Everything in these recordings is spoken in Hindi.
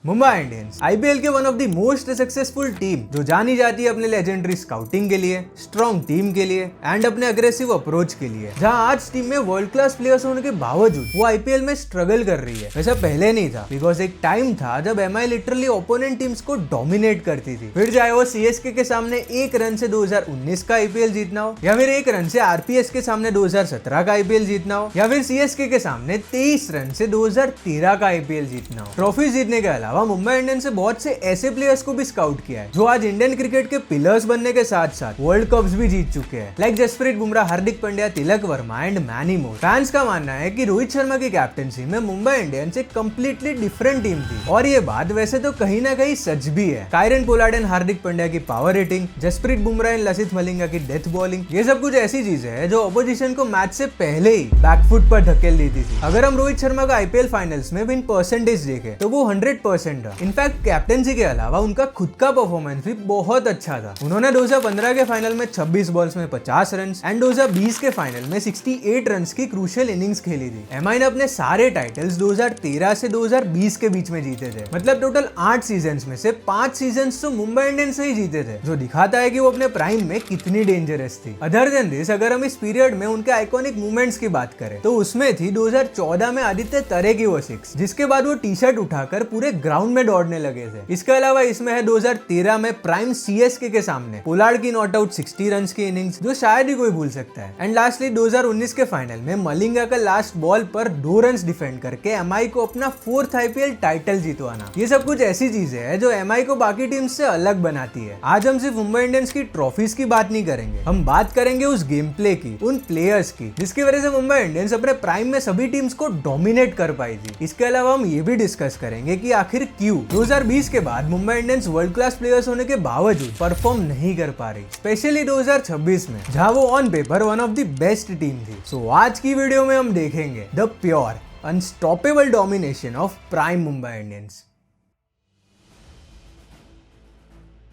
मुंबई इंडियंस आईपीएल के one of the most successful team जो जानी जाती है अपने लेजेंडरी स्काउटिंग के लिए, स्ट्रॉन्ग टीम के लिए एंड अपने अग्रेसिव अप्रोच के लिए। जहां आज टीम में वर्ल्ड क्लास प्लेयर्स होने के बावजूद वो आईपीएल में स्ट्रगल कर रही है। वैसा पहले नहीं था, बिकॉज एक टाइम था जब एमआई लिटरली ओपोनेंट टीम्स को डोमिनेट करती थी। फिर चाहे वो सीएसके के सामने एक रन से 2019 का आईपीएल जीतना हो, या फिर एक रन से आरपीएस के सामने 2017 का आईपीएल जीतना हो, या फिर सीएसके के सामने 23 रन से 2013 का आईपीएल जीतना हो। ट्रॉफी जीतने के अलावा मुंबई इंडियंस से बहुत से ऐसे प्लेयर्स को भी स्काउट किया है जो आज इंडियन क्रिकेट के पिलर्स बनने के साथ साथ वर्ल्ड कप्स भी जीत चुके हैं, like Jasprit Bumrah, Hardik Pandya, Tilak Varma and many more. Fans का मानना है कि रोहित शर्मा की कैप्टनसी में मुंबई इंडियंस एक कंप्लीटली डिफरेंट टीम थी, और ये बात वैसे तो कहीं ना कहीं सच भी है। Kieron Pollard and Hardik Pandya की power hitting, Jasprit Bumrah and Lasith Malinga की डेथ बॉलिंग, ये सब कुछ ऐसी चीजें हैं जो अपोजिशन को मैच से पहले ही बैकफुट पर धकेल देती थी। अगर हम रोहित शर्मा का आईपीएल फाइनल्स में विन परसेंटेज देखें तो वो 100% रहा। इनफैक्ट कैप्टेंसी के अलावा उनका खुद का परफॉर्मेंस भी बहुत अच्छा था। उन्होंने 2015 के फाइनल में 26 बॉल्स में 50 रन एंड 2020 के फाइनल में 68 रन की क्रूशियल इनिंग्स खेली थी। एमआई ने अपने सारे टाइटल्स 2013 से 2020 के बीच में जीते थे। मतलब टोटल 8 सीजन्स में से 5 सीजन्स तो मुंबई इंडियंस से ही जीते थे, जो दिखाता है कि वो अपने प्राइम में कितनी डेंजरस थी। अदर देन दिस, अगर हम इस पीरियड में उनके आइकॉनिक मूवमेंट्स की बात करें तो उसमें थी 2014 में आदित्य तरे की वो 6, जिसके बाद वो टी शर्ट उठाकर पूरे ग्राउंड में दौड़ने लगे थे। इसके अलावा इसमें है 2013 में प्राइम सीएसके के सामने पोलार्ड की नॉट आउट 60 रन की इनिंग्स, जो शायद ही कोई भूल सकता है। एंड लास्टली 2019 के फाइनल में मलिंगा का लास्ट बॉल पर 2 रन डिफेंड करके एमआई को अपना 4th आईपीएल टाइटल जीतवाना। ये सब कुछ ऐसी चीजें हैं जो एमआई को बाकी टीम से अलग बनाती है। आज हम सिर्फ मुंबई इंडियंस की ट्रॉफीज की बात नहीं करेंगे, हम बात करेंगे उस गेम प्ले की, उन प्लेयर्स की जिसकी वजह से मुंबई इंडियंस अपने प्राइम में सभी टीम्स को डोमिनेट कर पाई थी। इसके अलावा हम ये भी डिस्कस करेंगे कि आखिर क्यों 2020 के बाद Mumbai Indians world class players होने के बावजूद परफॉर्म नहीं कर पा रही, स्पेशली 2026 में जहां वो on paper one of the best team थी। सो आज की वीडियो में हम देखेंगे the pure unstoppable domination of prime Mumbai Indians.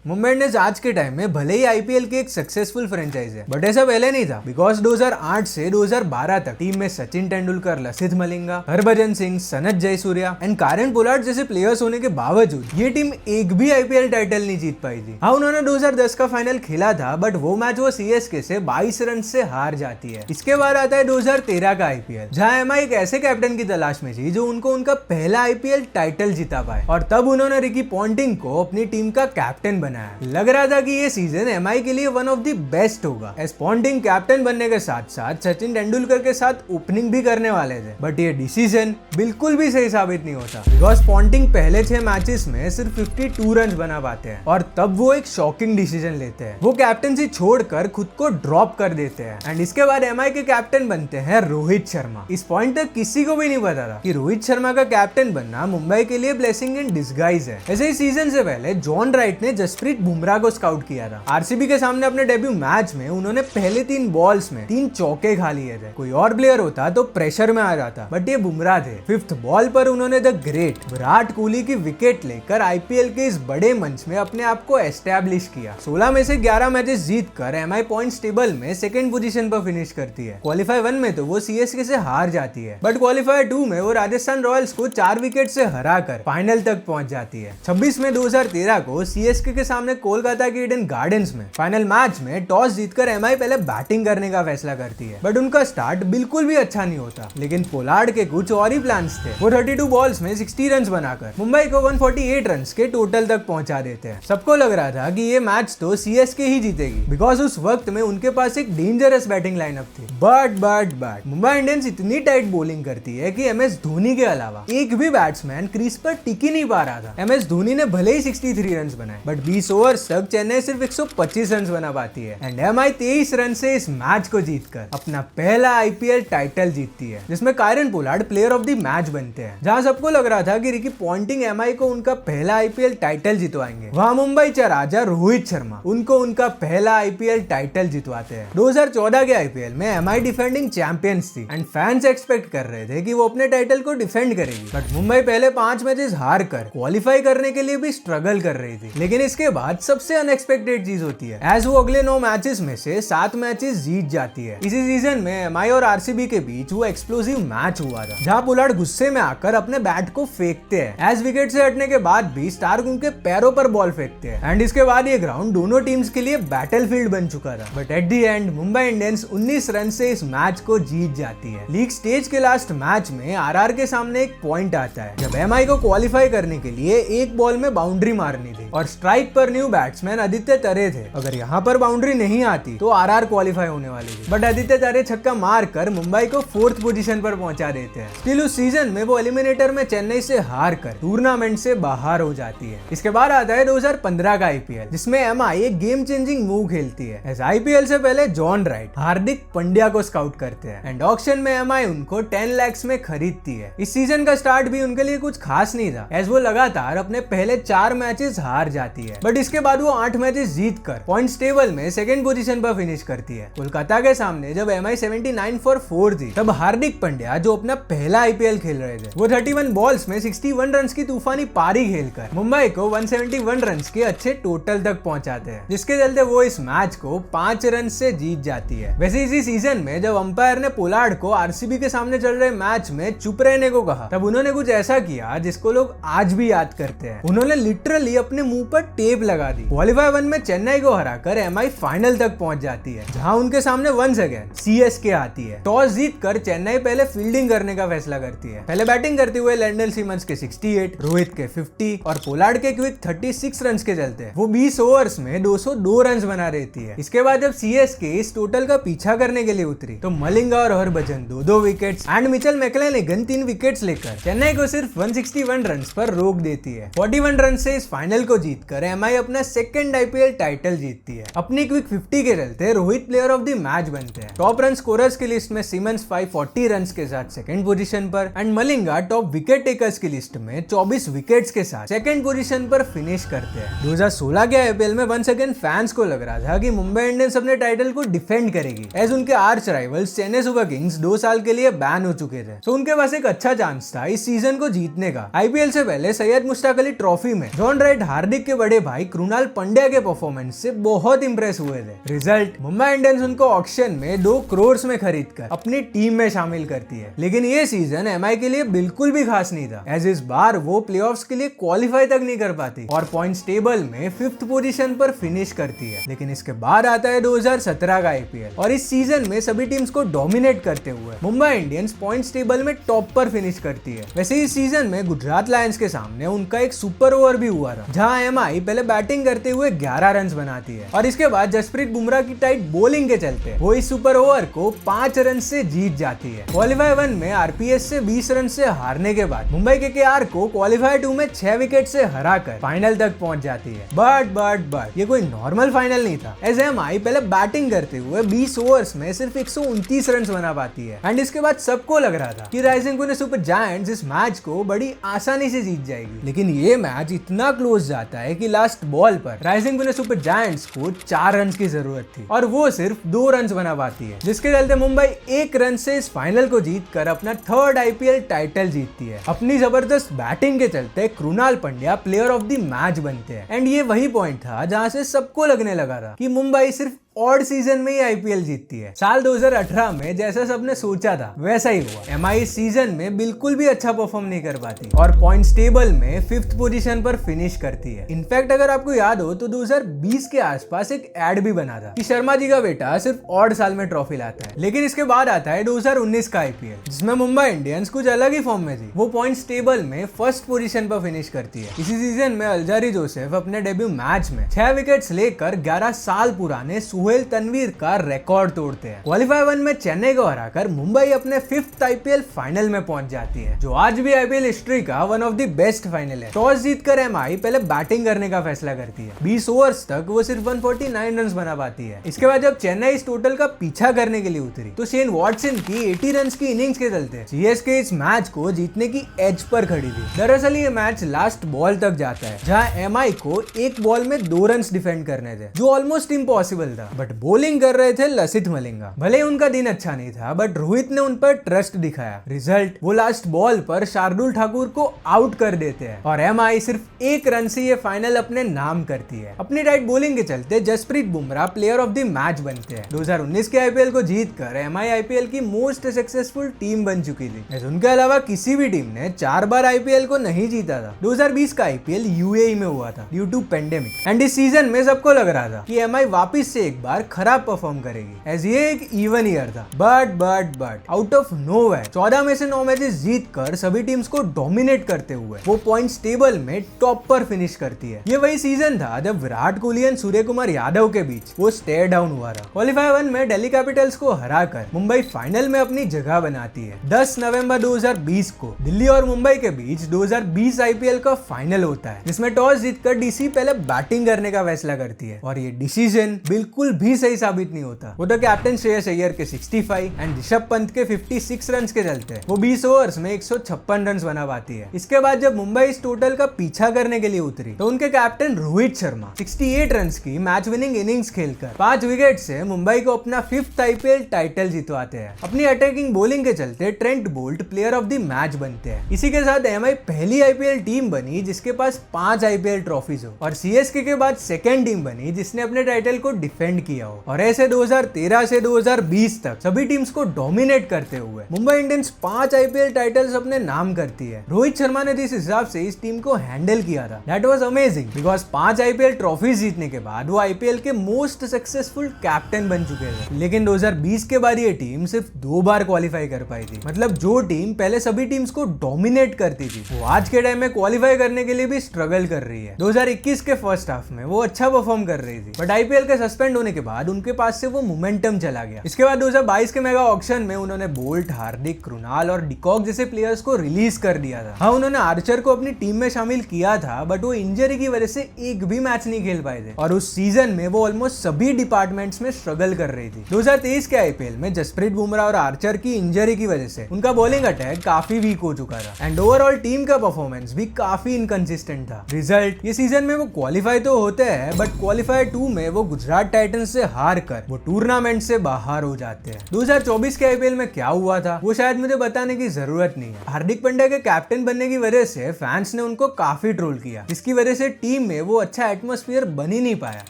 Mumbai Indians आज के टाइम में भले ही आईपीएल की एक सक्सेसफुल फ्रेंचाइज है, बट ऐसा पहले नहीं था, बिकॉज 2008 से 2012 तक टीम में Sachin Tendulkar, Lasith Malinga, Harbhajan Singh, Sanath Jayasuriya and Kieron Pollard जैसे प्लेयर्स होने के बावजूद ये टीम एक भी आईपीएल टाइटल नहीं जीत पाई थी। हाँ, उन्होंने 2010 का फाइनल खेला था, बट वो मैच वो सीएसके से 22 रन से हार जाती है। इसके बाद आता है 2013 का आईपीएल, जहां एमआई एक ऐसे कैप्टन की तलाश में थी जो उनको उनका पहला आईपीएल टाइटल जिता पाए, और तब उन्होंने रिकी पॉन्टिंग को अपनी टीम का कैप्टन बनाया। लग रहा था कि ये सीजन एमआई के लिए वन ऑफ द बेस्ट होगा, एज पॉन्टिंग कैप्टन बनने के साथ साथ सचिन तेंदुलकर के साथ ओपनिंग भी करने वाले थे। बट ये डिसीजन बिल्कुल भी सही साबित नहीं होता, बिकॉज पॉन्टिंग पहले 6 मैचेस में सिर्फ 52 रन बना पाते हैं, और तब वो एक शॉकिंग डिसीजन लेते हैं। वो कैप्टनसी छोड़कर खुद को ड्रॉप कर देते हैं, एंड इसके बाद एमआई के कैप्टन बनते हैं रोहित शर्मा। इस पॉइंट तक किसी को भी नहीं पता था कि रोहित शर्मा का कैप्टन बनना मुंबई के लिए ब्लेसिंग इन डिस्गाइज है। ऐसे ही सीजन से पहले जॉन राइट ने जसप्रीत बुमराह को स्काउट किया था। आरसीबी के सामने अपने डेब्यू मैच में उन्होंने पहले 3 बॉल्स में 3 चौके खा लिए थे। कोई और प्लेयर होता तो प्रेशर में आ जाता, बट ये बुमराह थे। 5th बॉल पर उन्होंने द ग्रेट विराट कोहली की विकेट लेकर आईपीएल के इस बड़े मंच में अपने आप को एस्टैब्लिश किया। 16 में से 11 मैचेस जीतकर एमआई पॉइंट्स टेबल में 2nd पोजीशन पर फिनिश करती है। क्वालीफाई 1 में तो वो सीएसके से हार जाती है, बट क्वालीफाई 2 में वो राजस्थान रॉयल्स को 4 विकेट से हराकर फाइनल तक पहुंच जाती है। 26 में 2013 को सीएसके के सामने कोलकाता के ईडन गार्डन्स में फाइनल मैच में टॉस जीतकर एमआई पहले बैटिंग करने का फैसला करती है, बट उनका स्टार्ट बिल्कुल भी अच्छा नहीं होता। लेकिन पोलार्ड के कुछ और ही प्लान्स थे। वो 32 बॉल्स में 60 रन बनाकर मुंबई को 148 रन के टोटल तक पहुंचा देते हैं। सबको लग रहा था कि ये मैच तो सीएसके ही जीतेगी, बिकॉज उस वक्त में उनके पास एक डेंजरस बैटिंग लाइनअप थी। बट मुंबई इंडियंस इतनी टाइट बॉलिंग करती है कि एमएस धोनी के अलावा एक भी बैट्समैन क्रीज पर टिक ही नहीं पा रहा था। एमएस धोनी ने भले ही 63 रन बनाए, बट 20 ओवर्स तक चेन्नई सिर्फ 125 रन बना पाती है, एंड एमआई 23 रन से इस मैच को जीतकर अपना पहला आईपीएल टाइटल जीतती है, जिसमें Kieron Pollard player of the match बनते हैं। जहां सबको लग रहा था कि रिकी पॉन्टिंग एमआई को उनका पहला आईपीएल टाइटल जितवाएंगे, वहां मुंबई के राजा रोहित शर्मा उनको उनका पहला आईपीएल टाइटल जितवाते हैं। 2014 के आईपीएल में एमआई डिफेंडिंग चैंपियंस थी, एंड फैंस एक्सपेक्ट कर रहे थे कि वो अपने टाइटल को डिफेंड करेगी, बट मुंबई पहले 5 मैचेस हार कर क्वालिफाई करने के लिए भी स्ट्रगल कर रही थी। लेकिन इसके के बाद सबसे अनएक्सपेक्टेड चीज होती है, एज वो अगले 9 मैचेस में से 7 मैचेस जीत जाती है। इसी सीजन में एमआई और आरसीबी के बीच वो एक्सप्लोसिव मैच हुआ था, जहां पोलार्ड गुस्से में आकर अपने बैट को फेंकते हैं। एज विकेट से हटने के बाद भी स्टार्क उनके पैरों पर बॉल फेंकते हैं, एंड इसके बाद ये ग्राउंड दोनों टीम्स के लिए बैटलफील्ड बन चुका था। But at the end Mumbai Indians 19 run से इस मैच को जीत जाती है। लीग स्टेज के लास्ट मैच में आरआर के सामने एक पॉइंट आता है, जब एमआई को क्वालिफाई करने के लिए एक बॉल में बाउंड्री मारनी थी और स्ट्राइक पर न्यू बैट्समैन आदित्य तरे थे। अगर यहाँ पर बाउंड्री नहीं आती तो आरआर क्वालिफाई होने वाली थी, बट आदित्य तरे छक्का मारकर मुंबई को 4th पोजीशन पर पहुंचा देते हैं। स्टिल उस सीजन में वो एलिमिनेटर में चेन्नई से हार कर टूर्नामेंट से बाहर हो जाती है। इसके बाद आता है 2015 का आईपीएल, जिसमें एमआई एक गेम चेंजिंग मूव खेलती है। एज आईपीएल से पहले जॉन राइट हार्दिक पांड्या को स्काउट करते हैं, एंड ऑक्शन में एमआई उनको 10 लाख में खरीदती है। इस सीजन का स्टार्ट भी उनके लिए कुछ खास नहीं था, एज वो लगातार अपने पहले 4 मैचेस हार जाती है, बट इसके बाद वो 8 मैचेस जीत कर पॉइंट्स टेबल में 2nd पोजीशन पर फिनिश करती है। कोलकाता के सामने जब एमआई 79 for 4 थी, तब हार्दिक पांड्या जो अपना पहला आईपीएल खेल रहे थे, वो 31 बॉल्स में 61 रन की तूफानी पारी खेलकर मुंबई को 171 रन के अच्छे टोटल तक पहुंचाते हैं, जिसके चलते वो इस मैच को 5 रन से जीत जाती है। वैसे इसी सीजन में जब अंपायर ने पोलार्ड को आरसीबी के सामने चल रहे मैच में चुप रहने को कहा, तब उन्होंने कुछ ऐसा किया जिसको लोग आज भी याद करते हैं। उन्होंने लिटरली अपने मुंह पर टेप लगा दी। क्वालीफायर 1 में चेन्नई को हराकर एमआई फाइनल तक पहुंच जाती है, जहां उनके सामने वंस अगेन सीएसके आती है। टॉस जीतकर चेन्नई पहले फील्डिंग करने का फैसला करती है। पहले बैटिंग करते हुए लैंडल सीमंस के 68, रोहित के 50 और पोलार्ड के क्विक 36 रन के चलते वो 20 ओवर्स में 202 रन बना रहती है। इसके बाद जब सीएसके इस टोटल का पीछा करने के लिए उतरी, तो मलिंगा और Harbhajan 2-2 wickets and Mitchell McClenaghan 3 wickets लेकर चेन्नई को सिर्फ 161 रन पर रोक देती है। 41 रन से इस फाइनल को जीतकर एमआई अपना 2nd आईपीएल टाइटल जीतती है। अपनी क्विक 50 के चलते Rohit player of the match बनते हैं। टॉप रन स्कोरर्स की लिस्ट में सीमंस 540 रन के साथ 2nd पोजीशन पर, and Malinga top wicket takers की लिस्ट में 24 विकेट्स के साथ 2nd पोजीशन पर फिनिश करते हैं। 2016 के आईपीएल में वंस अगेन फैंस को लग रहा था कि मुंबई इंडियंस अपने टाइटल को डिफेंड करेगी, एज उनके arch rivals Chennai super Kings 2 साल के लिए बैन हो चुके थे। तो उनके पास एक अच्छा चांस था इस सीजन को जीतने का। आईपीएल से पहले सैयद मुश्ताक अली ट्रॉफी में जॉन राइट हार्दिक के बड़े भाई कृणाल पंड्या के परफॉर्मेंस से बहुत इंप्रेस हुए थे। रिजल्ट, मुंबई इंडियंस उनको ऑक्शन में 2 करोड़ में खरीदकर अपनी टीम में शामिल करती है। लेकिन ये सीजन एमआई के लिए बिल्कुल भी खास नहीं था, एज इस बार वो प्लेऑफ्स के लिए क्वालिफाई तक नहीं कर पाती और पॉइंट्स टेबल में 5th पोजीशन पर फिनिश करती है। लेकिन इसके बाद आता है 2017 का आईपीएल, और इस सीजन में सभी टीम्स को डोमिनेट करते हुए मुंबई इंडियंस पॉइंट्स टेबल में टॉप पर फिनिश करती है। वैसे इस सीजन में गुजरात लायंस के सामने उनका एक सुपर ओवर भी हुआ था, जहां एमआई पहले बैटिंग करते हुए 11 रन बनाती है, और इसके बाद जसप्रीत बुमराह की टाइट बॉलिंग के चलते वो इस सुपर ओवर को 5 रन से जीत जाती है। क्वालीफायर 1 में आरपीएस से 20 रन से हारने के बाद मुंबई केकेआर को क्वालीफायर 2 में 6 विकेट से हराकर फाइनल तक पहुंच जाती है। बट ये कोई नॉर्मल फाइनल नहीं था, एज एमआई पहले बैटिंग करते हुए 20 ओवर्स में सिर्फ 129 रन बना पाती है, एंड इसके बाद सबको लग रहा था कि राइजिंग पुणे सुपर जायंट्स इस मैच को बड़ी आसानी से जीत जाएगी। लेकिन ये मैच इतना क्लोज जाता है कि लास्ट बॉल पर राइजिंग पुणे सुपर जायंट्स को 4 रन की जरूरत थी और वो सिर्फ 2 रन बना पाती है, जिसके चलते मुंबई 1 रन से इस फाइनल को जीतकर अपना 3rd आईपीएल टाइटल जीतती है। अपनी जबरदस्त बैटिंग के चलते Krunal Pandya player of the match बनते हैं, एंड ये वही पॉइंट था जहां से सबको लगने लगा था कि मुंबई सिर्फ ऑड सीजन में ही आईपीएल जीतती है। साल 2018 में जैसा सबने सोचा था वैसा ही हुआ। एमआई इस सीजन में बिल्कुल भी अच्छा परफॉर्म नहीं कर पाती और पॉइंट्स टेबल में 5th पोजीशन पर फिनिश करती है। इनफैक्ट अगर आपको याद हो तो 2020 के आसपास एक एड भी बना था कि शर्मा जी का बेटा सिर्फ ऑड साल में ट्रॉफी लाता है। लेकिन इसके बाद आता है 2019 का आईपीएल, जिसमें मुंबई इंडियंस कुछ अलग ही फॉर्म में थी। वो पॉइंट्स टेबल में 1st पोजीशन पर फिनिश करती है। इसी सीजन में अल्जारी जोसेफ अपने डेब्यू मैच में 6 विकेट्स लेकर 11 साल पुराने सुहेल तनवीर का रिकॉर्ड तोड़ते हैं। क्वालीफायर 1 में चेन्नई को हराकर मुंबई अपने 5th आईपीएल फाइनल में पहुंच जाती है, जो आज भी आईपीएल हिस्ट्री का one of the best final है। टॉस जीतकर एमआई पहले बैटिंग करने का फैसला करती है। 20 ओवर्स तक वो सिर्फ 149 रन बना पाती है। इसके बाद जब चेन्नई इस टोटल का पीछा करने के लिए उतरी, तो शेन वॉटसन की 80 रन की इनिंग्स के चलते सीएसके इस मैच को जीतने की एज पर खड़ी थी। दरअसल ये मैच लास्ट बॉल तक जाता है, जहां एमआई को एक बॉल में 2 रन डिफेंड करने थे, जो ऑलमोस्ट इम्पॉसिबल था। बट बॉलिंग कर रहे थे लसिथ मलिंगा। भले ही उनका दिन अच्छा नहीं था, बट रोहित ने उन पर ट्रस्ट दिखाया। रिजल्ट, वो लास्ट बॉल पर शार्दुल ठाकुर को आउट कर देते हैं और एमआई सिर्फ 1 रन से ये फाइनल अपने नाम करती है। अपनी राइट बॉलिंग के चलते Jasprit Bumrah player of the match बनते हैं। 2019 के आईपीएल को जीतकर एमआई आईपीएल की मोस्ट सक्सेसफुल टीम बन चुकी थी। उनके अलावा किसी भी टीम ने 4 बार आईपीएल को नहीं जीता था। 2020 का आईपीएल यूएई में हुआ था ड्यू टू पेंडेमिक, एंड इस सीजन में सबको लग रहा था कि एमआई वापस से एक बार खराब परफॉर्म करेगी, एज ये एक इवन ईयर था। बट आउट ऑफ नोवेयर 14 में से 9 मैचेस जीतकर सभी टीम्स को डोमिनेट करते हुए वो पॉइंट्स टेबल में टॉप पर फिनिश करती है। ये वही सीजन था जब विराट कोहली एंड सूर्य कुमार यादव के बीच वो स्टेयर डाउन हुआ था। क्वालीफायर 1 में दिल्ली कैपिटल्स को हराकर मुंबई फाइनल में अपनी जगह बनाती है। 10 नवंबर 2020 को दिल्ली और मुंबई के बीच 2020 आईपीएल का फाइनल होता है, जिसमें टॉस जीतकर डीसी पहले बैटिंग करने का फैसला करती है और ये डिसीजन बिल्कुल भी सही साबित नहीं होता। वो तो कैप्टन श्रेयस अय्यर के 65 एंड ऋषभ पंत के 56 रन के चलते वो 20 ओवर्स में 156 रन बना पाती है। इसके बाद जब मुंबई इस टोटल का पीछा करने के लिए उतरी तो उनके कैप्टन रोहित शर्मा 68 रन की मैच विनिंग इनिंग्स खेलकर 5 विकेट से मुंबई को अपना 5th आईपीएल टाइटल जितवाते हैं। अपनी अटैकिंग बॉलिंग के चलते Trent Boult player of the match बनते हैं। इसी के साथ एमआई पहली आईपीएल टीम बनी जिसके पास 5 आईपीएल ट्रॉफीज हो, और सीएसके के बाद सेकेंड टीम बनी जिसने अपने टाइटल को डिफेंड किया हो। और ऐसे 2013 से 2020 तक सभी टीम्स को डोमिनेट करते हुए मुंबई इंडियंस 5 आईपीएल टाइटल्स अपने नाम करती है। रोहित शर्मा ने जिस हिसाब से इस टीम को हैंडल किया था, that was amazing, because 5 IPL trophies जीतने के बाद वो आईपीएल के मोस्ट सक्सेसफुल कैप्टन बन चुके थे। लेकिन 2020 के बाद ये टीम सिर्फ 2 बार क्वालिफाई कर पाई थी। मतलब जो टीम पहले सभी टीम्स को डोमिनेट करती थी वो आज के टाइम में क्वालिफाई करने के लिए भी स्ट्रगल कर रही है। 2021 के फर्स्ट हाफ में वो अच्छा परफॉर्म कर रही थी, बट आईपीएल के सस्पेंड होने के बाद उनके पास से वो मोमेंटम चला गया। इसके बाद 2022 के मेगा ऑक्शन में उन्होंने बोल्ट, हार्दिक, कृणाल और डिकॉक जैसे प्लेयर्स को रिलीज कर दिया था। हाँ, उन्होंने आर्चर को अपनी टीम में शामिल किया था, बट वो इंजरी की वजह से एक भी मैच नहीं खेल पाए थे और उस सीजन में वो ऑलमोस्ट सभी डिपार्टमेंट्स में स्ट्रगल कर रही थी। 2023 के आईपीएल में जसप्रीत बुमराह और आर्चर की इंजरी की वजह से उनका बॉलिंग अटैक काफी वीक हो चुका था एंड ओवरऑल टीम का परफॉर्मेंस भी काफी इनकंसिस्टेंट था। रिजल्ट, ये सीजन में वो क्वालिफाई तो होते हैं, बट क्वालिफायर 2 में वो गुजरात टाइटंस से हार कर वो टूर्नामेंट से बाहर हो जाते हैं। 2024 के आईपीएल में क्या हुआ था वो शायद मुझे बताने की जरूरत नहीं है। हार्दिक पांड्या के कैप्टन बनने की वजह से फैंस ने उनको काफी ट्रोल किया, जिसकी वजह से टीम में वो अच्छा एटमॉस्फेयर बन ही नहीं पाया।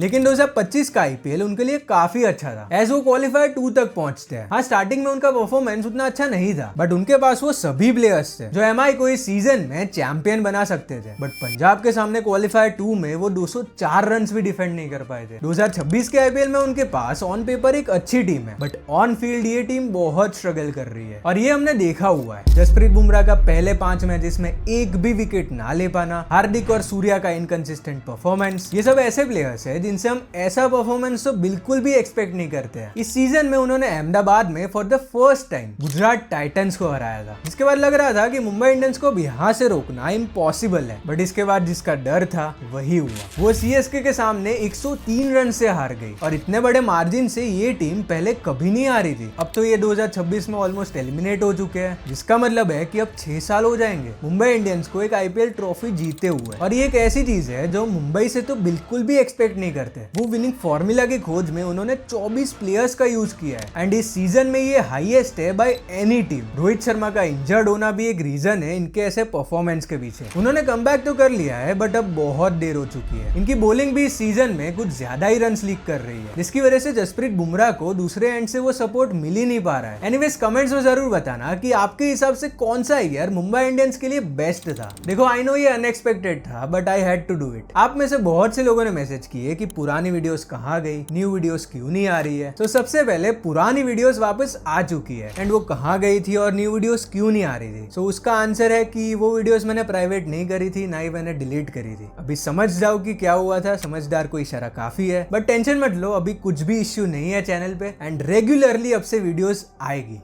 लेकिन 2025 का आईपीएल उनके लिए काफी अच्छा था, एज वो क्वालिफायर 2 तक पहुंचते हैं। हाँ, स्टार्टिंग में उनका परफॉर्मेंस उतना अच्छा नहीं था, बट उनके पास वो सभी प्लेयर्स थे जो एमआई को इस सीजन में चैंपियन बना सकते थे। बट पंजाब के सामने क्वालिफायर 2 में वो 204 रन भी डिफेंड नहीं कर पाए थे। 2026 के आईपीएल में उनके पास ऑन पेपर एक अच्छी टीम है, बट ऑन फील्ड ये टीम बहुत स्ट्रगल कर रही है और ये हमने देखा हुआ है। जसप्रीत बुमराह का पहले 5 मैचेस में एक भी विकेट ना ले पाना, हार्दिक और सूर्या का इनकंसिस्टेंट परफॉर्मेंस, ये सब ऐसे प्लेयर्स है जिनसे हम ऐसा परफॉर्मेंस तो बिल्कुल भी एक्सपेक्ट नहीं करते हैं। इस सीजन में उन्होंने अहमदाबाद में for the first time Gujarat Titans को हराया था, जिसके बाद लग रहा था कि मुंबई इंडियंस को भी यहाँ से रोकना इम्पॉसिबल है, बट इसके बाद जिसका डर था वही हुआ। वो सीएसके के सामने 103 रन से हार गई और इतने बड़े मार्जिन से ये टीम पहले कभी नहीं आ रही थी। अब तो ये 2026 में ऑलमोस्ट एलिमिनेट हो चुके हैं, जिसका मतलब है कि अब 6 साल हो जाएंगे मुंबई इंडियंस को एक आईपीएल ट्रॉफी जीते हुए। और ये एक ऐसी चीज है जो मुंबई से तो बिल्कुल भी एक्सपेक्ट नहीं करते। वो विनिंग फॉर्मूला की खोज में उन्होंने 24 प्लेयर्स का यूज किया है एंड इस सीजन में ये हाईएस्ट है by any team. Rohit Sharma का इंजर्ड होना भी एक रीजन है इनके ऐसे परफॉर्मेंस के पीछे। उन्होंने कमबैक तो कर लिया है, बट अब बहुत देर हो चुकी है। इनकी बॉलिंग भी इस सीजन में कुछ ज्यादा ही रन लीक कर रही है, जिसकी वजह से जसप्रीत बुमराह को दूसरे एंड से वो सपोर्ट मिल ही नहीं पा रहा है। एनीवेज, कमेंट्स में जरूर बताना कि आपके हिसाब से कौन सा ईयर मुंबई इंडियंस के लिए बेस्ट था। देखो, आई नो ये अनएक्सपेक्टेड था, but I had to do it. आप में से बहुत से लोगों ने मैसेज किए कि पुरानी वीडियोस कहाँ गई, न्यू वीडियोस क्यों नहीं आ रही है। तो सबसे पहले पुरानी वीडियोस वापस आ चुकी है एंड वो कहाँ गई थी और न्यू वीडियोस क्यों नहीं आ रही थी। सो उसका आंसर है कि वो वीडियोस मैंने प्राइवेट नहीं करी थी, ना ही मैंने डिलीट करी थी। अभी समझ जाओ कि क्या हुआ था, समझदार को इशारा काफी है। बट टेंशन मत लो, अभी कुछ भी इश्यू नहीं है चैनल पे एंड रेगुलरली अब से वीडियोस आएगी।